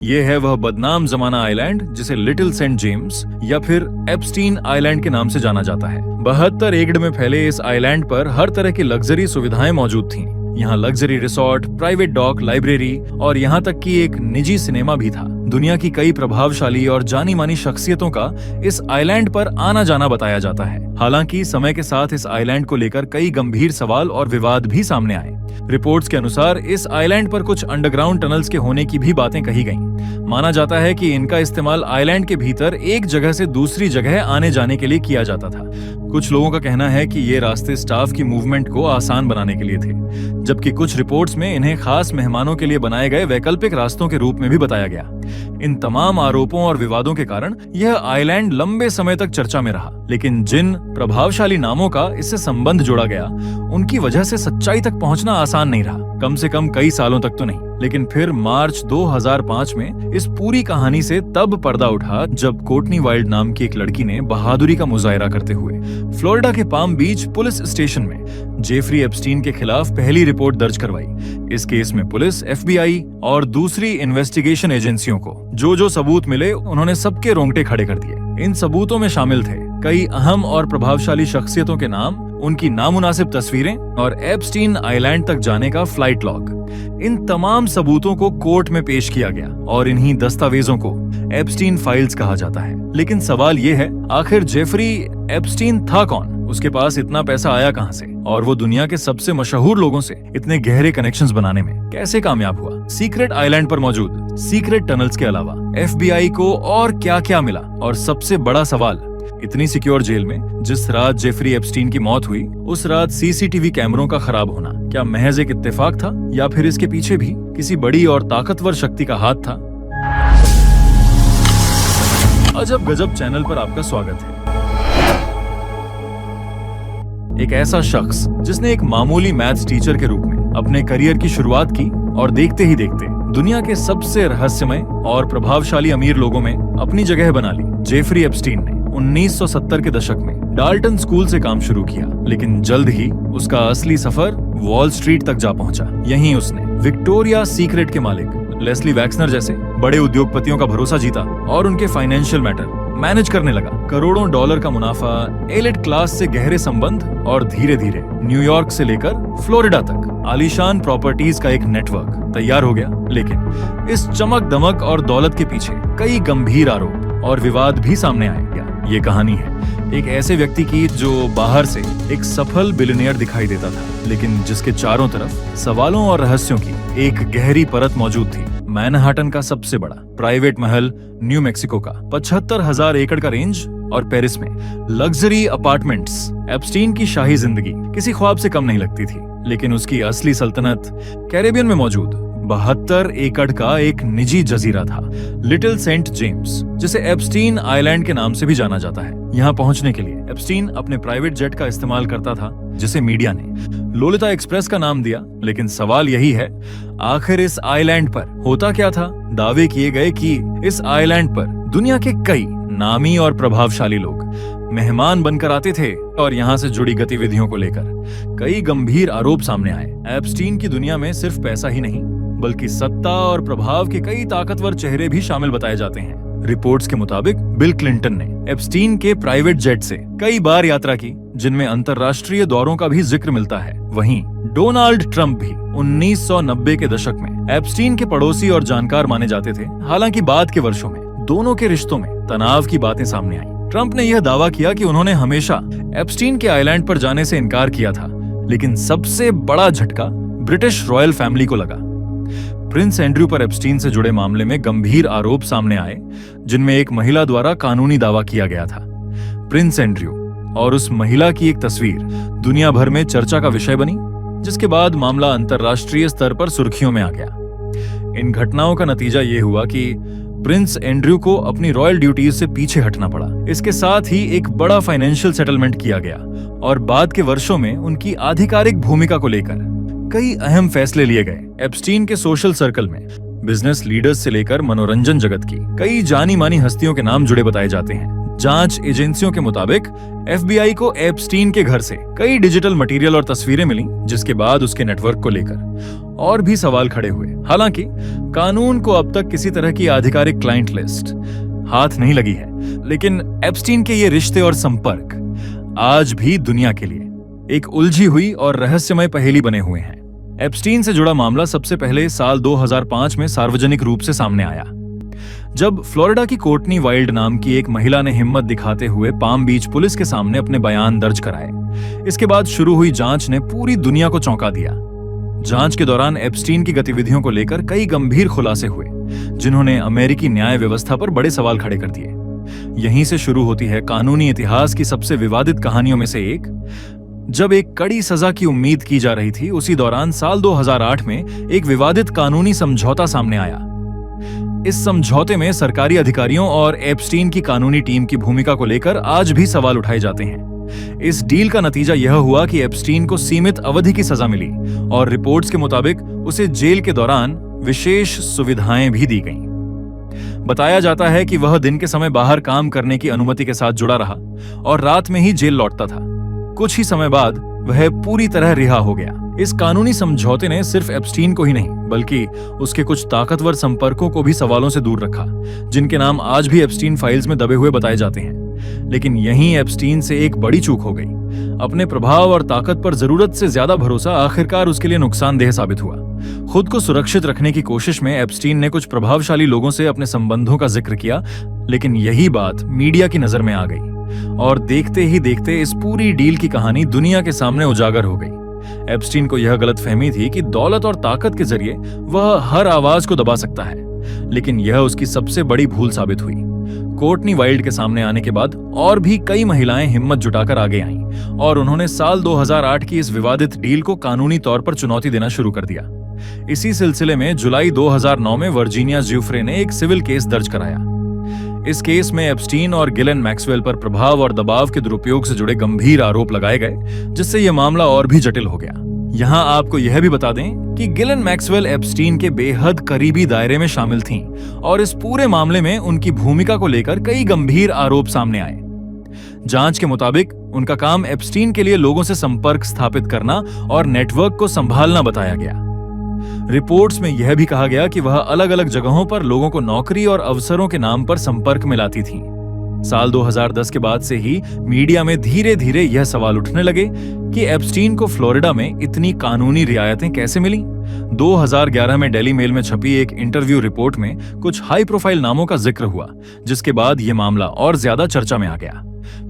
ये है वह बदनाम जमाना आइलैंड जिसे लिटिल सेंट जेम्स या फिर एप्स्टीन आइलैंड के नाम से जाना जाता है। 72 एकड़ में फैले इस आइलैंड पर हर तरह की लग्जरी सुविधाएं मौजूद थीं। यहाँ luxury resort, private dock, library और यहाँ तक कि एक निजी सिनेमा भी था। दुनिया की कई प्रभावशाली और जानी मानी शख्सियतों का इस आइलैंड पर आना जाना बताया जाता है। हालांकि समय के साथ इस आइलैंड को लेकर कई गंभीर सवाल और विवाद भी सामने आए। रिपोर्ट्स के अनुसार इस आइलैंड पर कुछ अंडरग्राउंड टनल्स के होने की भी बातें कही गईं। माना जाता है कि इनका इस्तेमाल आइलैंड के भीतर एक जगह से दूसरी जगह आने जाने के लिए किया जाता था। कुछ लोगों का कहना है कि ये रास्ते स्टाफ की मूवमेंट को आसान बनाने के लिए थे, जबकि कुछ रिपोर्ट्स में इन्हें खास मेहमानों के लिए बनाए गए वैकल्पिक रास्तों के रूप में भी बताया गया। इन तमाम आरोपों और विवादों के कारण यह आइलैंड लंबे समय तक चर्चा में रहा, लेकिन जिन प्रभावशाली नामों का इससे संबंध जोड़ा गया, उनकी वजह से सच्चाई तक पहुंचना आसान नहीं रहा। कम से कम कई सालों तक तो नहीं। लेकिन फिर मार्च 2005 में इस पूरी कहानी से तब पर्दा उठा जब कोर्टनी वाइल्ड नाम की एक लड़की ने बहादुरी का मुजाहिरा करते हुए फ्लोरिडा के पाम बीच पुलिस स्टेशन में जेफरी एप्स्टीन के खिलाफ पहली रिपोर्ट दर्ज करवाई। इस केस में पुलिस, FBI और दूसरी इन्वेस्टिगेशन एजेंसियों को जो सबूत मिले, उन्होंने सबके रोंगटे खड़े कर दिए। इन सबूतों में शामिल थे कई अहम और प्रभावशाली शख्सियतों के नाम, उनकी नामुनासिब तस्वीरें और एप्स्टीन आइलैंड तक जाने का फ्लाइट लॉग। इन तमाम सबूतों को कोर्ट में पेश किया गया और इन्हीं दस्तावेजों को एप्स्टीन फाइल्स कहा जाता है। लेकिन सवाल ये है, आखिर जेफरी एप्स्टीन था कौन? उसके पास इतना पैसा आया कहां से? और वो दुनिया के सबसे मशहूर लोगों से इतने गहरे कनेक्शंस बनाने में कैसे कामयाब हुआ? सीक्रेट आइलैंड पर मौजूद सीक्रेट टनल्स के अलावा FBI को और क्या-क्या मिला? और सबसे बड़ा सवाल, इतनी सिक्योर जेल में जिस रात जेफरी एप्स्टीन की मौत हुई, उस रात CCTV कैमरों का खराब होना क्या महज एक इत्तेफाक था या फिर इसके पीछे भी किसी बड़ी और ताकतवर शक्ति का हाथ था? अजब गजब चैनल पर आपका स्वागत है। एक ऐसा शख्स जिसने एक मामूली मैथ्स टीचर के रूप में अपने करियर की शुरुआत की और देखते ही देखते दुनिया के सबसे रहस्यमय और प्रभावशाली अमीर लोगों में अपनी जगह बना ली। जेफरी एप्स्टीन ने 1970 के दशक में डाल्टन स्कूल से काम शुरू किया, लेकिन जल्द ही उसका असली सफर वॉल स्ट्रीट तक जा पहुंचा। यहीं उसने विक्टोरिया सीक्रेट के मालिक लेस्ली वैक्सनर जैसे बड़े उद्योगपतियों का भरोसा जीता और उनके फाइनेंशियल मैटर मैनेज करने लगा। करोड़ों डॉलर का मुनाफा, एलिट क्लास से गहरे संबंध और धीरे धीरे न्यूयॉर्क से लेकर फ्लोरिडा तक आलीशान प्रॉपर्टीज का एक नेटवर्क तैयार हो गया। लेकिन इस चमक दमक और दौलत के पीछे कई गंभीर आरोप और विवाद भी सामने आए। ये कहानी है एक ऐसे व्यक्ति की जो बाहर से एक सफल बिलियनियर दिखाई देता था, लेकिन जिसके चारों तरफ सवालों और रहस्यों की एक गहरी परत मौजूद थी। मैनहाटन का सबसे बड़ा प्राइवेट महल, न्यू मैक्सिको का 75,000 एकड़ का रेंज और पेरिस में लग्जरी अपार्टमेंट्स। एप्स्टीन की शाही जिंदगी किसी ख्वाब से कम नहीं लगती थी, लेकिन उसकी असली सल्तनत कैरेबियन में मौजूद 72 एकड़ का एक निजी जजीरा था, लिटिल सेंट जेम्स, जिसे एप्स्टीन आइलैंड के नाम से भी जाना जाता है। यहाँ पहुंचने के लिए एप्स्टीन अपने प्राइवेट जेट का इस्तेमाल करता था, जिसे मीडिया ने लोलिता एक्सप्रेस का नाम दिया। लेकिन सवाल यही है, आखिर इस आइलैंड पर होता क्या था? दावे किए गए कि इस आइलैंड पर दुनिया के कई नामी और प्रभावशाली लोग मेहमान बनकर आते थे और यहाँ से जुड़ी गतिविधियों को लेकर कई गंभीर आरोप सामने आए। एप्स्टीन की दुनिया में सिर्फ पैसा ही नहीं, बल्कि सत्ता और प्रभाव के कई ताकतवर चेहरे भी शामिल बताए जाते हैं। रिपोर्ट्स के मुताबिक बिल क्लिंटन ने एप्स्टीन के प्राइवेट जेट से कई बार यात्रा की, जिनमें अंतर्राष्ट्रीय दौरों का भी जिक्र मिलता है। वहीं डोनाल्ड ट्रंप भी 1990 के दशक में एप्स्टीन के पड़ोसी और जानकार माने जाते थे। हालांकि बाद के वर्षों में दोनों के रिश्तों में तनाव की बातें सामने आई। ट्रंप ने यह दावा किया कि उन्होंने हमेशा एप्स्टीन के आइलैंड पर जाने से इनकार किया था, लेकिन सबसे बड़ा झटका ब्रिटिश रॉयल फैमिली को लगा। प्रिंस एंड्रयू पर एप्स्टीन से जुड़े मामले में गंभीर आरोप सामने आए, जिनमें एक महिला द्वारा कानूनी दावा किया गया था। प्रिंस एंड्रयू और उस महिला की एक तस्वीर दुनिया भर में चर्चा का विषय बनी, जिसके बाद मामला अंतर्राष्ट्रीय स्तर पर सुर्खियों में आ गया। इन घटनाओं का नतीजा ये हुआ कि प्रिंस एंड्रयू को अपनी रॉयल ड्यूटीज से पीछे हटना पड़ा। इसके साथ ही एक बड़ा फाइनेंशियल सेटलमेंट किया गया और बाद के वर्षों में उनकी आधिकारिक भूमिका को लेकर कई अहम फैसले लिए गए। एप्स्टीन के सोशल सर्कल में बिजनेस लीडर्स से लेकर मनोरंजन जगत की कई जानी मानी हस्तियों के नाम जुड़े बताए जाते हैं। जांच एजेंसियों के मुताबिक FBI को एप्स्टीन के घर से कई डिजिटल मटेरियल और तस्वीरें मिली, जिसके बाद उसके नेटवर्क को लेकर और भी सवाल खड़े हुए। हालांकि कानून को अब तक किसी तरह की आधिकारिक क्लाइंट लिस्ट हाथ नहीं लगी है, लेकिन एप्स्टीन के ये रिश्ते और संपर्क आज भी दुनिया के लिए एक उलझी हुई और रहस्यमय पहेली बने हुए हैं। एप्स्टीन से जुड़ा मामला सबसे पहले साल 2005 में सार्वजनिक रूप से सामने आया, जब फ्लोरिडा की कोर्टनी वाइल्ड नाम की एक महिला ने हिम्मत दिखाते हुए पाम बीच पुलिस के सामने अपने बयान दर्ज कराए। इसके बाद शुरू हुई जांच ने पूरी दुनिया को चौंका दिया। जांच के दौरान एप्स्टीन की गतिविधियों को लेकर कई गंभीर खुलासे हुए, जिन्होंने अमेरिकी न्याय व्यवस्था पर बड़े सवाल खड़े कर दिए। यहीं से शुरू होती है कानूनी इतिहास की सबसे विवादित कहानियों में से एक। जब एक कड़ी सजा की उम्मीद की जा रही थी, उसी दौरान साल 2008 में एक विवादित कानूनी समझौता सामने आया। इस समझौते में सरकारी अधिकारियों और एप्स्टीन की कानूनी टीम की भूमिका को लेकर आज भी सवाल उठाए जाते हैं। इस डील का नतीजा यह हुआ कि एप्स्टीन को सीमित अवधि की सजा मिली और रिपोर्ट्स के मुताबिक उसे जेल के दौरान विशेष सुविधाएं भी दी गईं। बताया जाता है कि वह दिन के समय बाहर काम करने की अनुमति के साथ जुड़ा रहा और रात में ही जेल लौटता था। कुछ ही समय बाद वह पूरी तरह रिहा हो गया। इस कानूनी समझौते ने सिर्फ एप्स्टीन को ही नहीं, बल्कि उसके कुछ ताकतवर संपर्कों को भी सवालों से दूर रखा, जिनके नाम आज भी एप्स्टीन फाइल्स में दबे हुए बताए जाते हैं। लेकिन यहीं एप्स्टीन से एक बड़ी चूक हो गई। अपने प्रभाव और ताकत पर जरूरत से ज्यादा भरोसा आखिरकार उसके लिए नुकसानदेह साबित हुआ। खुद को सुरक्षित रखने की कोशिश में एप्स्टीन ने कुछ प्रभावशाली लोगों से अपने संबंधों का जिक्र किया, लेकिन यही बात मीडिया की नजर में आ गई और देखते ही देखते इस पूरी डील की कहानी दुनिया के सामने उजागर हो गई। एप्स्टीन को यह गलतफहमी थी कि दौलत और ताकत के जरिए वह हर आवाज को दबा सकता है, लेकिन यह उसकी सबसे बड़ी भूल साबित हुई। कोर्टनी वाइल्ड के सामने आने के बाद और भी कई महिलाएं हिम्मत जुटाकर आगे आईं और उन्होंने साल 2008 की इस विवादित डील को कानूनी तौर पर चुनौती देना शुरू कर दिया। इसी सिलसिले में जुलाई 2009 में वर्जीनिया ज्यूफ्रे ने एक सिविल केस दर्ज कराया। इस केस में एप्स्टीन और गिलेन मैक्सवेल पर प्रभाव और दबाव के दुरुपयोग से जुड़े गंभीर आरोप लगाए गए, जिससे यह मामला और भी जटिल हो गया। यहां आपको यह भी बता दें कि गिलेन मैक्सवेल एप्स्टीन के बेहद करीबी दायरे में शामिल थीं और इस पूरे मामले में उनकी भूमिका को लेकर कई गंभीर आरोप सामने आए। जांच के मुताबिक उनका काम एप्स्टीन के लिए लोगों से संपर्क स्थापित करना और नेटवर्क को संभालना बताया गया। रिपोर्ट्स में यह भी कहा गया कि वह अलग अलग जगहों पर लोगों को नौकरी और अवसरों के नाम पर संपर्क में लाती थीं। साल 2010 के बाद से ही मीडिया में धीरे धीरे यह सवाल उठने लगे कि एप्स्टीन को फ्लोरिडा में इतनी कानूनी रियायतें कैसे मिली। 2011 में डेली मेल में छपी एक इंटरव्यू रिपोर्ट में कुछ हाई प्रोफाइल नामों का जिक्र हुआ, जिसके बाद यह मामला और ज्यादा चर्चा में आ गया।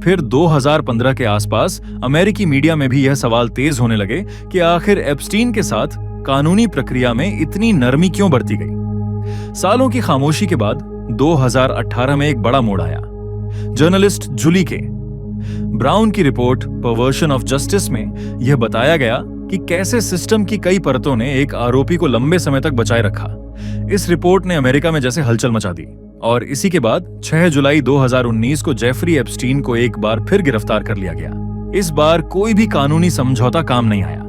फिर 2015 के आसपास अमेरिकी मीडिया में भी यह सवाल तेज होने लगे कि आखिर एप्स्टीन के साथ कानूनी प्रक्रिया में इतनी नरमी क्यों बरती गई। सालों की खामोशी के बाद 2018 में एक बड़ा मोड़ आया। जर्नलिस्ट जूली के ब्राउन की रिपोर्ट परवर्शन ऑफ जस्टिस में यह बताया गया कि कैसे सिस्टम की कई परतों ने एक आरोपी को लंबे समय तक बचाए रखा। इस रिपोर्ट ने अमेरिका में जैसे हलचल मचा दी और इसी के बाद 6 जुलाई 2019 को जेफरी एप्स्टीन को एक बार फिर गिरफ्तार कर लिया गया। इस बार कोई भी कानूनी समझौता काम नहीं आया।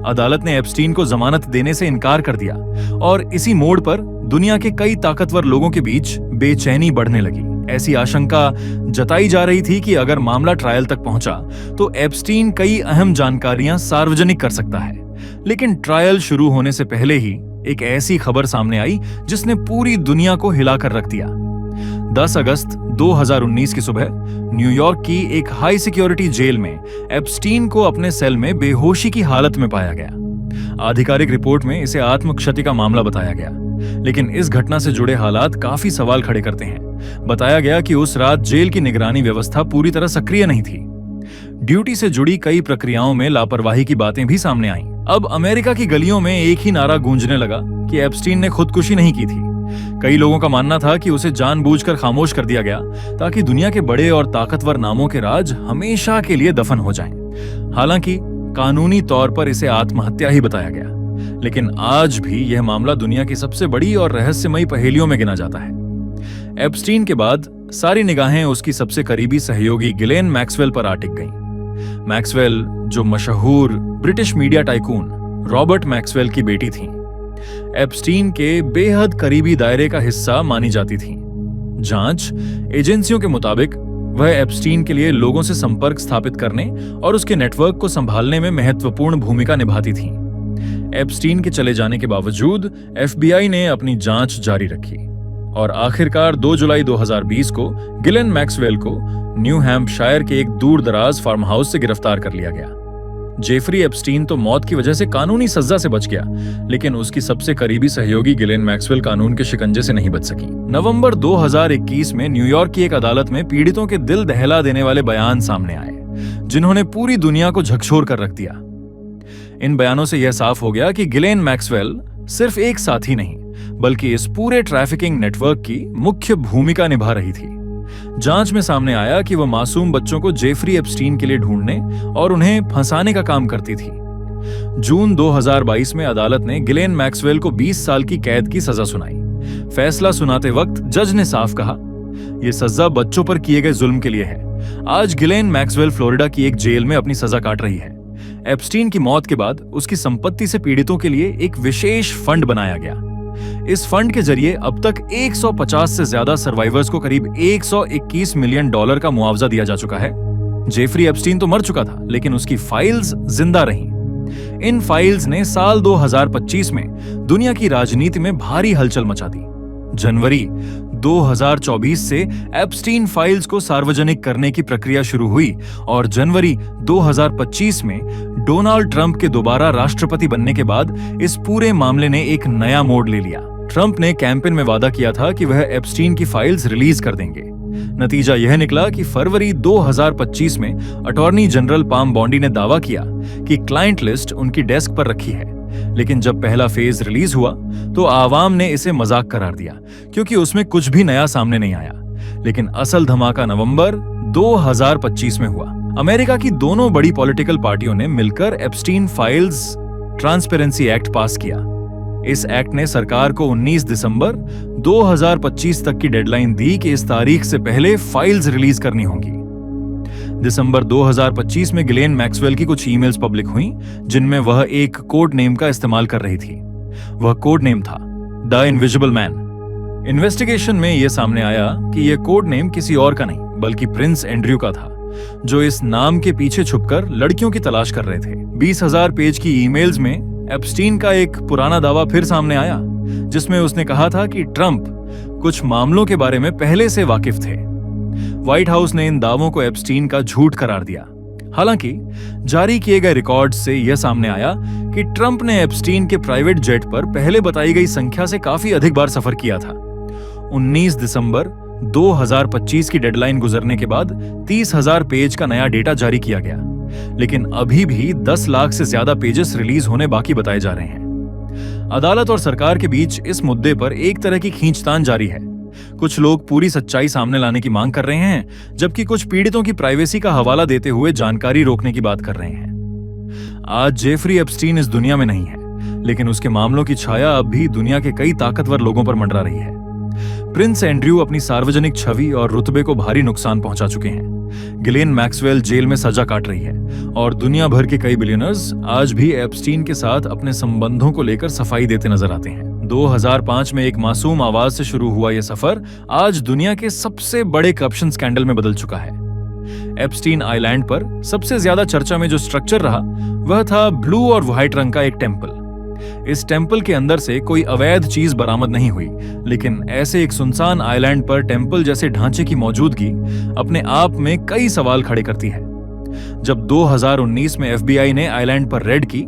अदालत ने एप्स्टीन को जमानत देने से इनकार कर दिया और इसी मोड़ पर दुनिया के कई ताकतवर लोगों के बीच बेचैनी बढ़ने लगी। ऐसी आशंका जताई जा रही थी कि अगर मामला ट्रायल तक पहुंचा तो एप्स्टीन कई अहम जानकारियां सार्वजनिक कर सकता है। लेकिन ट्रायल शुरू होने से पहले ही एक ऐसी खबर सामने आई जिसने पूरी दुनिया को हिलाकर रख दिया। 10 अगस्त 2019 की सुबह न्यूयॉर्क की एक हाई सिक्योरिटी जेल में एप्स्टीन को अपने सेल में बेहोशी की हालत में पाया गया। आधिकारिक रिपोर्ट में इसे आत्मक्षति का मामला बताया गया, लेकिन इस घटना से जुड़े हालात काफी सवाल खड़े करते हैं। बताया गया कि उस रात जेल की निगरानी व्यवस्था पूरी तरह सक्रिय नहीं थी। ड्यूटी से जुड़ी कई प्रक्रियाओं में लापरवाही की बातें भी सामने आईं। अब अमेरिका की गलियों में एक ही नारा गूंजने लगा कि एप्स्टीन ने खुदकुशी नहीं की थी। कई लोगों का मानना था कि उसे जानबूझकर खामोश कर दिया गया ताकि दुनिया के बड़े और ताकतवर नामों के राज हमेशा के लिए दफन हो जाएं। हालांकि कानूनी तौर पर इसे आत्महत्या ही बताया गया, लेकिन आज भी यह मामला दुनिया की सबसे बड़ी और रहस्यमयी पहेलियों में गिना जाता है। एप्स्टीन के बाद सारी निगाहें उसकी सबसे करीबी सहयोगी गिलेन मैक्सवेल पर आ टिक गईं। मैक्सवेल, जो मशहूर British media tycoon Robert Maxwell की बेटी थीं, एप्स्टीन के बेहद करीबी दायरे का हिस्सा मानी जाती थीं। जांच एजेंसियों के मुताबिक वह एप्स्टीन के लिए लोगों से संपर्क स्थापित करने और उसके नेटवर्क को संभालने में महत्वपूर्ण भूमिका निभाती थीं। एप्स्टीन के चले जाने के बावजूद एफबीआई ने अपनी जांच जारी रखी और आखिरकार 2 जुलाई 2020 को गिलेन मैक्सवेल को न्यू हैम्पशायर के एक दूर दराज फार्म हाउस से गिरफ्तार कर लिया गया। जेफरी एप्स्टीन तो मौत की वजह से कानूनी सजा से बच गया, लेकिन उसकी सबसे करीबी सहयोगी गिलेन मैक्सवेल कानून के शिकंजे से नहीं बच सकी। नवंबर 2021 में न्यूयॉर्क की एक अदालत में पीड़ितों के दिल दहला देने वाले बयान सामने आए, जिन्होंने पूरी दुनिया को झकझोर कर रख दिया। इन बयानों से यह साफ हो गया कि गिलेन मैक्सवेल सिर्फ एक साथी नहीं, बल्कि इस पूरे ट्रैफिकिंग नेटवर्क की मुख्य भूमिका निभा रही थी। जांच में सामने आया कि वह मासूम बच्चों को जेफरी एप्स्टीन के लिए ढूंढने और उन्हें फंसाने का काम करती थी। जून 2022 में अदालत ने गिलेन मैक्सवेल को 20 साल की कैद की सजा सुनाई। फैसला सुनाते वक्त जज ने साफ कहा, यह सजा बच्चों पर किए गए जुल्म के लिए है। आज गिलेन मैक्सवेल फ्लोरिडा की एक जेल में अपनी सजा काट रही है। एप्स्टीन की मौत के बाद उसकी संपत्ति से पीड़ितों के लिए एक विशेष फंड बनाया गया। इस फंड के जरिए अब तक 150 से ज्यादा सर्वाइवर्स को करीब $121 मिलियन का मुआवजा दिया जा चुका है। जेफरी एप्स्टीन तो मर चुका था, लेकिन उसकी फाइल्स जिंदा रहीं। इन फाइल्स ने साल 2025 में दुनिया की राजनीति में भारी हलचल मचा दी। जनवरी 2024 से एप्स्टीन फाइल्स को सार्वजनिक करने की प्रक्रिया शुरू हुई और जनवरी 2025 में डोनाल्ड ट्रंप के दोबारा राष्ट्रपति बनने के बाद इस पूरे मामले ने एक नया मोड़ ले लिया। ट्रंप ने कैंपेन में वादा किया था कि वह एप्स्टीन की फाइल्स रिलीज कर देंगे। नतीजा यह निकला कि फरवरी 2025 में अटॉर्नी जनरल पाम बॉन्डी ने दावा किया कि क्लाइंट लिस्ट उनकी डेस्क पर रखी है, लेकिन जब पहला फेज रिलीज हुआ तो आवाम ने इसे मजाक करार दिया, क्योंकि उसमें कुछ भी नया सामने नहीं आया। लेकिन असल धमाका नवंबर 2025 में हुआ। अमेरिका की दोनों बड़ी पॉलिटिकल पार्टियों ने मिलकर एप्स्टीन फाइल्स ट्रांसपेरेंसी एक्ट पास किया। इस एक्ट ने सरकार को 19 दिसंबर 2025 तक की डेडलाइन दी कि इस तारीख से पहले फाइल्स रिलीज करनी होंगी। दिसंबर 2025 में गिलेन मैक्सवेल की कुछ ईमेल्स पब्लिक हुई, जिनमें वह एक कोड नेम का इस्तेमाल कर रही थी। वह कोड नेम था द इनविजिबल मैन। इन्वेस्टिगेशन में यह सामने आया कि यह कोड नेम किसी और का नहीं, बल्कि प्रिंस एंड्रयू का था, जो इस नाम के पीछे छुपकर लड़कियों की तलाश कर रहे थे। 20,000 पेज की ईमेल्स में एप्स्टीन का एक पुराना दावा फिर सामने आया, जिसमें उसने कहा था कि ट्रंप कुछ मामलों के बारे में पहले से वाकिफ थे। व्हाइट हाउस ने इन दावों को एप्स्टीन का झूठ करार दिया। हालांकि जारी किए गए रिकॉर्ड्स से यह सामने आया कि ट्रंप ने एप्स्टीन के प्राइवेट जेट पर पहले बताई गई संख्या से काफी अधिक बार सफर किया था। 19 दिसंबर 2025 की डेडलाइन गुजरने के बाद 30,000 पेज का नया डेटा जारी किया गया, लेकिन अभी भी 10 लाख से ज्यादा पेजेस रिलीज होने बाकी बताए जा रहे हैं। अदालत और सरकार के बीच इस मुद्दे पर एक तरह की खींचतान जारी है। कुछ लोग पूरी सच्चाई सामने लाने की मांग कर रहे हैं, जबकि कुछ पीड़ितों की प्राइवेसी का हवाला देते हुए जानकारी रोकने की बात कर रहे हैं। आज जेफरी एप्स्टीन इस दुनिया में नहीं है, लेकिन उसके मामलों की छाया अब भी दुनिया के कई ताकतवर लोगों पर मंडरा रही है। प्रिंस एंड्रयू अपनी सार्वजनिक छवि और रुतबे को भारी नुकसान पहुंचा चुके हैं। गिलेन मैक्सवेल जेल में सजा काट रही है और दुनिया भर के कई बिलियनर्स आज भी एप्स्टीन के साथ अपने संबंधों को लेकर सफाई देते नजर आते हैं। 2005 में एक मासूम आवाज से शुरू हुआ यह सफर आज दुनिया के सबसे बड़े करप्शन स्कैंडल में बदल चुका है। एप्स्टीन आइलैंड पर सबसे ज्यादा चर्चा में जो स्ट्रक्चर रहा वह था ब्लू और व्हाइट रंग का एक टेम्पल। इस टेम्पल के अंदर से कोई अवैध चीज बरामद नहीं हुई, लेकिन ऐसे एक सुनसान आइलैंड पर टेम्पल जैसे ढांचे की मौजूदगी अपने आप में कई सवाल खड़े करती है। जब 2019 में एफबीआई ने आइलैंड पर रेड की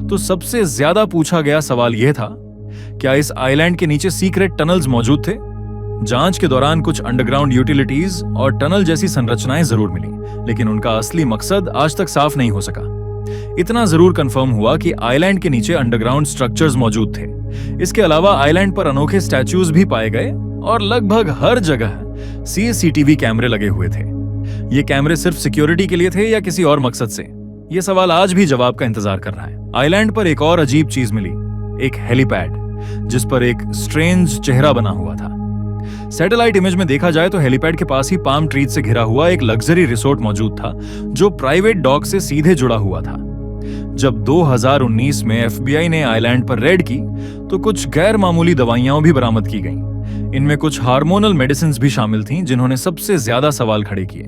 तो सबसे ज्यादा पूछा गया सवाल यह था, क्या इस आइलैंड के नीचे सीक्रेट टनल्स मौजूद थे? जांच के दौरान कुछ अंडरग्राउंड यूटिलिटीज और टनल जैसी संरचनाएं जरूर मिली, लेकिन उनका असली मकसद आज तक साफ नहीं हो सका। इतना जरूर कंफर्म हुआ कि आइलैंड के नीचे अंडरग्राउंड स्ट्रक्चर्स मौजूद थे। इसके अलावा आइलैंड पर अनोखे स्टैच्यूज भी पाए गए और लगभग हर जगह सीसीटीवी कैमरे लगे हुए थे। ये कैमरे सिर्फ सिक्योरिटी के लिए थे या किसी और मकसद से? ये सवाल आज भी जवाब का इंतजार कर रहा है। आइलैंड पर एक और अजीब चीज मिली, एक हेलीपैड जिस पर एक स्ट्रेंज चेहरा बना हुआ था। सैटेलाइट इमेज में देखा जाए तो हेलीपैड के पास ही पाम ट्रीज से घिरा हुआ एक लग्जरी रिसोर्ट मौजूद था, जो प्राइवेट डॉक से सीधे जुड़ा हुआ था। जब 2019 में एफबीआई ने आइलैंड पर रेड की तो कुछ गैर मामूली दवाइयां भी बरामद की गईं। इनमें कुछ हार्मोनल मेडिसिन भी शामिल थीं, जिन्होंने सबसे ज्यादा सवाल खड़े किए।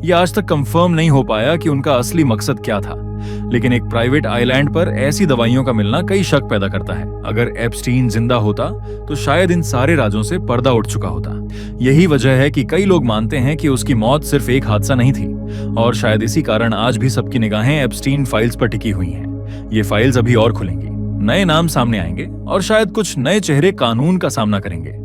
यह आज तक कंफर्म नहीं हो पाया कि उनका असली मकसद क्या था, लेकिन एक प्राइवेट आइलैंड पर ऐसी दवाइयों का मिलना कई शक पैदा करता है। अगर एप्स्टीन जिंदा होता तो शायद इन सारे राजों से पर्दा उठ चुका होता। यही वजह है कि कई लोग मानते हैं कि उसकी मौत सिर्फ एक हादसा नहीं थी, और शायद इसी कारण आज भी सबकी निगाहें एप्स्टीन फाइल्स पर टिकी हुई हैं। ये फाइल्स अभी और खुलेंगी, नए नाम सामने आएंगे और शायद कुछ नए चेहरे कानून का सामना करेंगे।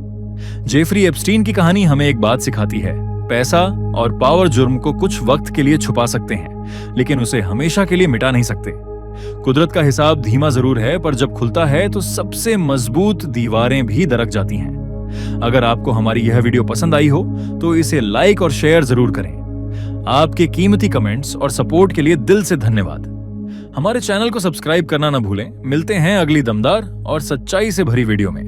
जेफरी एप्स्टीन की कहानी हमें एक बात सिखाती है, पैसा और पावर जुर्म को कुछ वक्त के लिए छुपा सकते हैं, लेकिन उसे हमेशा के लिए मिटा नहीं सकते। कुदरत का हिसाब धीमा जरूर है, पर जब खुलता है तो सबसे मजबूत दीवारें भी दरक जाती हैं। अगर आपको हमारी यह वीडियो पसंद आई हो तो इसे लाइक और शेयर जरूर करें। आपके कीमती कमेंट्स और सपोर्ट के लिए दिल से धन्यवाद। हमारे चैनल को सब्सक्राइब करना न भूलें। मिलते हैं अगली दमदार और सच्चाई से भरी वीडियो में।